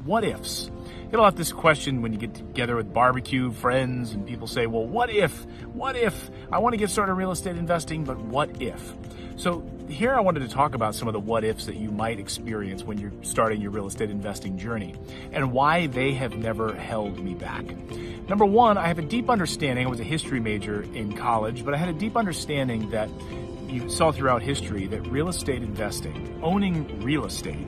what ifs. You get a lot this question when you get together with barbecue friends and people say, well, what if I want to get started in real estate investing, but what if? So here I wanted to talk about some of the what ifs that you might experience when you're starting your real estate investing journey and why they have never held me back. Number one, I have a deep understanding. I was a history major in college, but I had a deep understanding that you saw throughout history that real estate investing, owning real estate,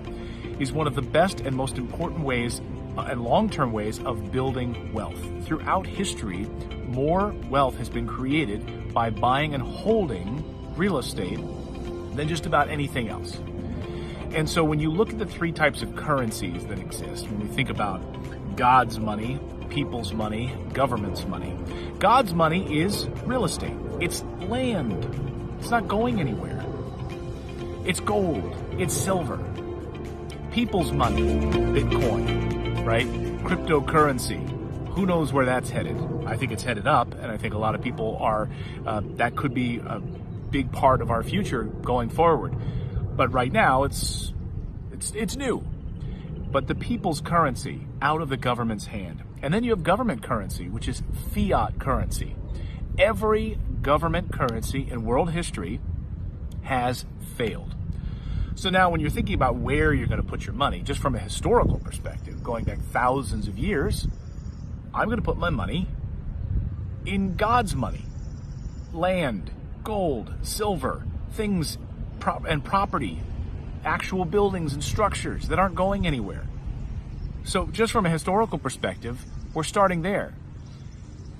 is one of the best and most important ways and long-term ways of building wealth. Throughout history, more wealth has been created by buying and holding real estate than just about anything else. And so when you look at the three types of currencies that exist, when we think about God's money, people's money, government's money, God's money is real estate. It's land. It's not going anywhere. It's gold. It's silver. People's money, Bitcoin, right? Cryptocurrency. Who knows where that's headed? I think it's headed up, and I think a lot of people are, that could be a big part of our future going forward. But right now, it's new. But the people's currency out of the government's hand. And then you have government currency, which is fiat currency. Every government currency in world history has failed. So now when you're thinking about where you're going to put your money, just from a historical perspective, going back thousands of years, I'm going to put my money in God's money. Land, gold, silver, things and property, actual buildings and structures that aren't going anywhere. So just from a historical perspective, we're starting there.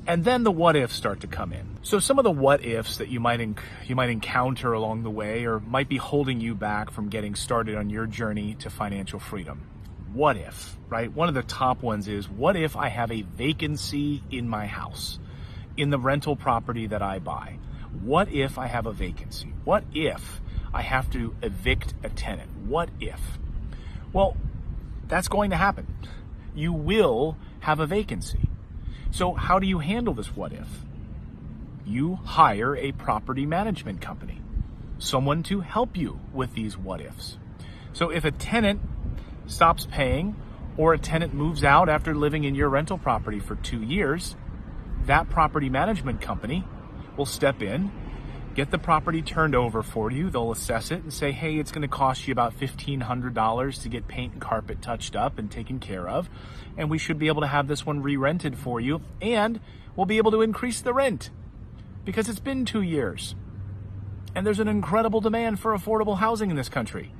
And then the what ifs start to come in. So some of the what ifs that you might encounter along the way or might be holding you back from getting started on your journey to financial freedom. What if, right? One of the top ones is, what if I have a vacancy in my house, in the rental property that I buy? What if I have a vacancy? What if I have to evict a tenant? What if? Well, that's going to happen. You will have a vacancy. So how do you handle this what if? You hire a property management company, someone to help you with these what ifs. So if a tenant stops paying or a tenant moves out after living in your rental property for 2 years, that property management company will step in, get the property turned over for you. They'll assess it and say, hey, it's going to cost you about $1,500 to get paint and carpet touched up and taken care of. And we should be able to have this one re-rented for you. And we'll be able to increase the rent because it's been 2 years. And there's an incredible demand for affordable housing in this country.